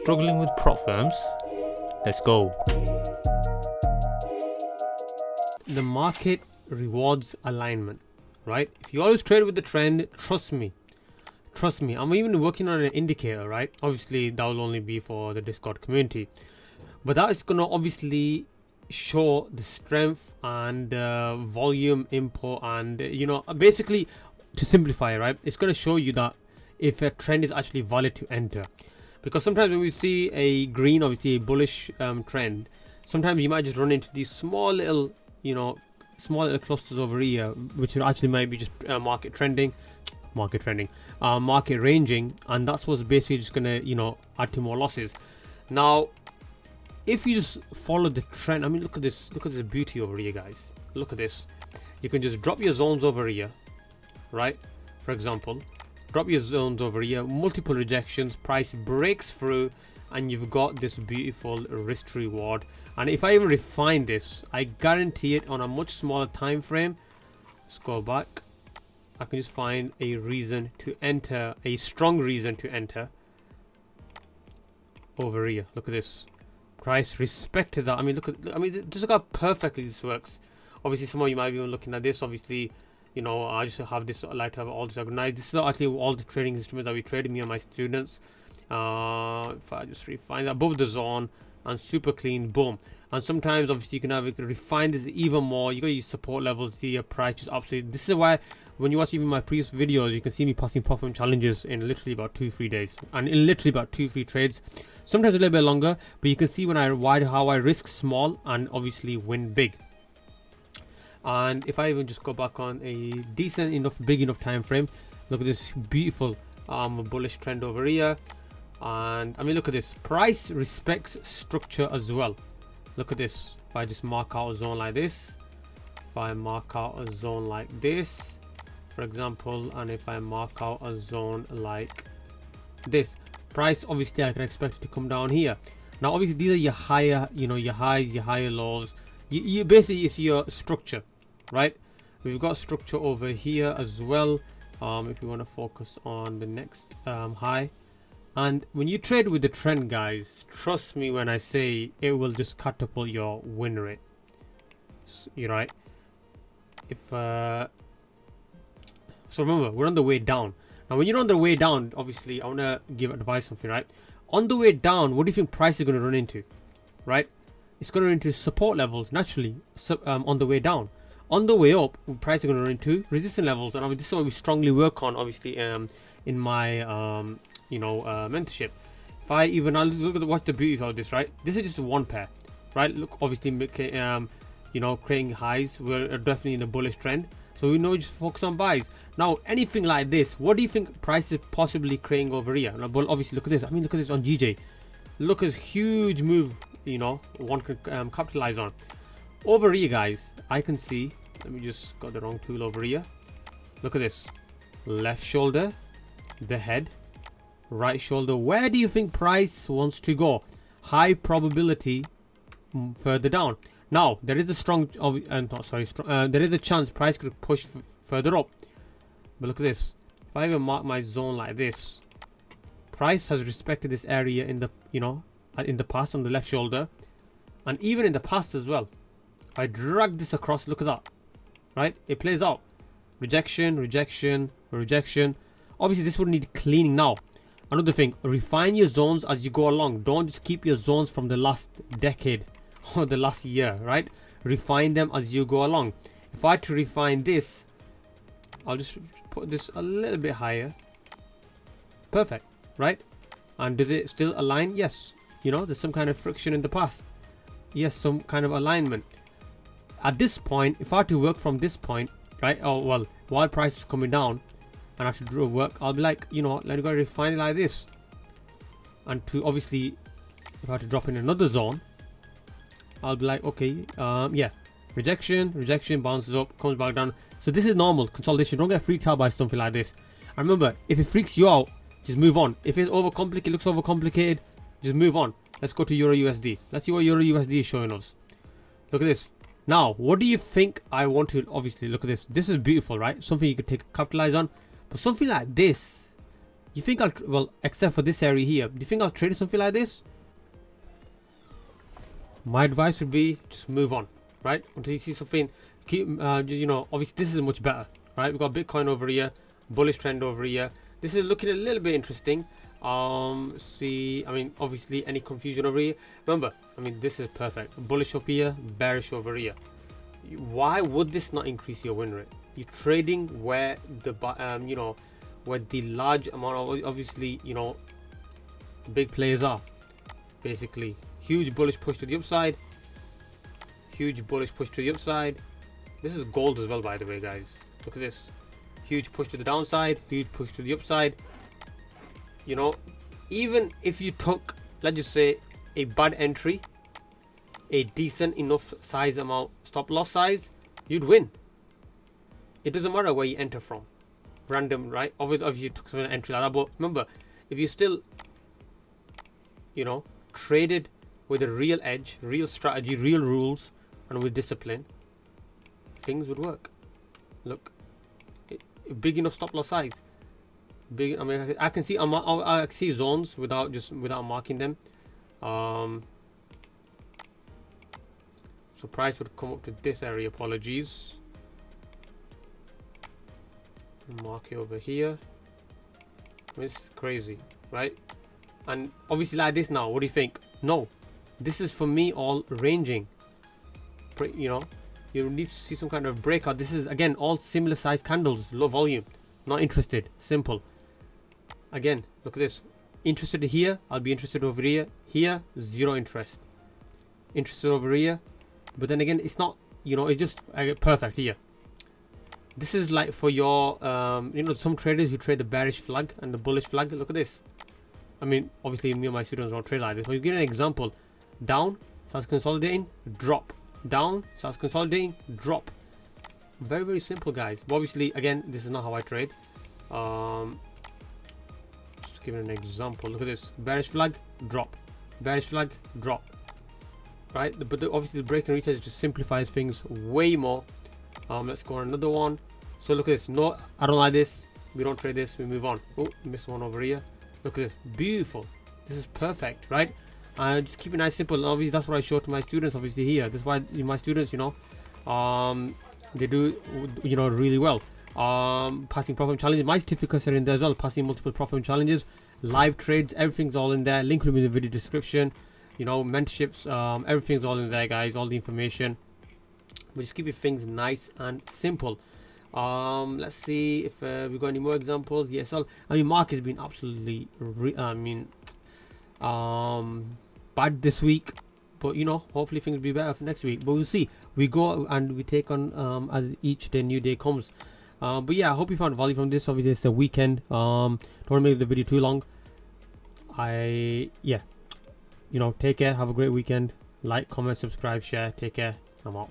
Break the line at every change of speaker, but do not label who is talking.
struggling with prop firms? Let's go. The market rewards alignment, right? If you always trade with the trend, trust me, I'm even working on an indicator, right? Obviously that will only be for the Discord community, but that is gonna obviously show the strength and volume input, and basically, to simplify, right, it's going to show you that if a trend is actually valid to enter. Because sometimes when we see a green, obviously a bullish trend, sometimes you might just run into these small little clusters over here, which actually might be just market ranging, and that's what's basically just gonna add to more losses. Now if you just follow the trend, I mean, look at this beauty over here, guys. Look at this. You can just drop your zones over here, right? For example, drop your zones over here, multiple rejections, price breaks through, and you've got this beautiful risk to reward. And if I even refine this, I guarantee it on a much smaller time frame. Let's go back. I can just find a reason to enter, a strong reason to enter over here. Look at this. Price respected that. I mean, look how perfectly this works. Obviously, some of you might be looking at this. Obviously, I just have this. I like to have all this organized. This is actually all the trading instruments that we trade, me and my students. If I just refine that above the zone and super clean, boom. And sometimes, obviously, you can have it refine this even more. You got your support levels, see your price is absolutely. This is why when you watch even my previous videos, you can see me passing profit challenges in literally about 2-3 days, and in literally about 2-3 trades. Sometimes a little bit longer, but you can see when how I risk small and obviously win big. And if I even just go back on a decent enough, big enough time frame, look at this beautiful bullish trend over here. And I mean, look at this. Price respects structure as well. Look at this. If I just mark out a zone like this, if I mark out a zone like this, for example, and if I mark out a zone like this, price obviously I can expect it to come down here. Now obviously these are your higher, your highs, your higher lows. You basically, it's your structure, right? We've got structure over here as well. If you want to focus on the next high, and when you trade with the trend, guys, trust me when I say it will just catapult your win rate. You're right. If so remember, we're on the way down. Now when you're on the way down, obviously I want to give advice something, right? On the way down, what do you think price is going to run into, right? It's going to run into support levels naturally. So on the way down, on the way up, price is going to run into resistance levels, and this is what we strongly work on, obviously, in my mentorship. If I even watch the beauty of this, right? This is just one pair, right? Look, obviously, creating highs. We're definitely in a bullish trend. So we know, just focus on buys. Now anything like this, what do you think price is possibly creating over here? Now, but obviously look at this. I mean, look at this on GJ. Look at this huge move, one can capitalize on. Over here, guys, I can see, let me just got the wrong tool over here. Look at this. Left shoulder, the head, right shoulder. Where do you think price wants to go? High probability further down. Now there is a there is a chance price could push further up. But look at this. If I even mark my zone like this, price has respected this area in the in the past on the left shoulder, and even in the past as well. If I drag this across, look at that, right? It plays out. Rejection, rejection, rejection. Obviously this would need cleaning. Now another thing, refine your zones as you go along. Don't just keep your zones from the last decade or the last year, right? Refine them as you go along. If I had to refine this, I'll just put this a little bit higher. Perfect, right? And does it still align? Yes. There's some kind of friction in the past. Yes, some kind of alignment. At this point, if I had to work from this point, right? Oh well, while price is coming down and I should do work, I'll be like, let me go refine it like this. And to obviously, if I had to drop in another zone, I'll be like, okay, yeah, rejection, bounces up, comes back down. So this is normal consolidation. Don't get freaked out by something like this. And remember, if it freaks you out, just move on. If it's overcomplicated, looks overcomplicated, just move on. Let's go to Euro USD. Let's see what Euro USD is showing us. Look at this. Now, what do you think I want to, obviously, look at this. This is beautiful, right? Something you could capitalize on. But something like this, You think well, except for this area here, do you think I'll trade something like this? My advice would be just move on, right? Until you see something, keep, you know, obviously this is much better, right? We've got Bitcoin over here, bullish trend over here. This is looking a little bit interesting. See, I mean, obviously any confusion over here. Remember, I mean, this is perfect. Bullish up here, bearish over here. Why would this not increase your win rate? You're trading where the, you know, where the large amount of, obviously, you know, big players are. Basically, huge bullish push to the upside, huge bullish push to the upside. This is gold as well, by the way, guys. Look at this. Huge push to the downside, huge push to the upside. You know, even if you took, let's just say, a bad entry, a decent enough size amount stop loss size, you'd win. It doesn't matter where you enter from. Random, right? Obviously you took some entry like that, but remember, if you still, you know, traded with a real edge, real strategy, real rules, and with discipline, things would work. Look, big enough stop loss size. Big. I mean, I can see. I see zones without marking them. So price would come up to this area. Apologies. Mark it over here. I mean, it's crazy, right? And obviously like this now. What do you think? No, this is for me all ranging. You know, you need to see some kind of breakout. This is again all similar size candles, low volume. Not interested. Simple. Again, look at this. Interested here, I'll be interested over here. Here, zero interest. Interested over here, but then again, it's not. You know, it's just perfect here. This is like for your, you know, some traders who trade the bearish flag and the bullish flag. Look at this. I mean, obviously, me and my students don't trade like this. But you get an example. Down, starts consolidating, drop. Down, starts consolidating, drop. Very, very simple, guys. But obviously, again, this is not how I trade. Just giving an example. Look at this. Bearish flag, drop. Bearish flag, drop. Right? But obviously, the break and retest just simplifies things way more. Let's go on another one. So look at this. No, I don't like this. We don't trade this. We move on. Oh, missed one over here. Look at this. Beautiful. This is perfect, right? Just keep it nice, simple. And obviously, that's what I show to my students. Obviously, here. That's why my students, you know, they do, you know, really well. Passing profit challenges. My certificates are in there as well. Passing multiple profit challenges, live trades. Everything's all in there. Link will be in the video description. You know, mentorships. Everything's all in there, guys. All the information. We just keep it things nice and simple. Let's see if we've got any more examples. Yes, I mean, Mark has been absolutely bad this week, but you know, hopefully things will be better for next week. But we'll see. We go and we take on as each day, new day comes. But yeah, I hope you found value from this. Obviously, it's a weekend. Don't want to make the video too long. Yeah, you know, take care. Have a great weekend. Like, comment, subscribe, share. Take care. I'm out.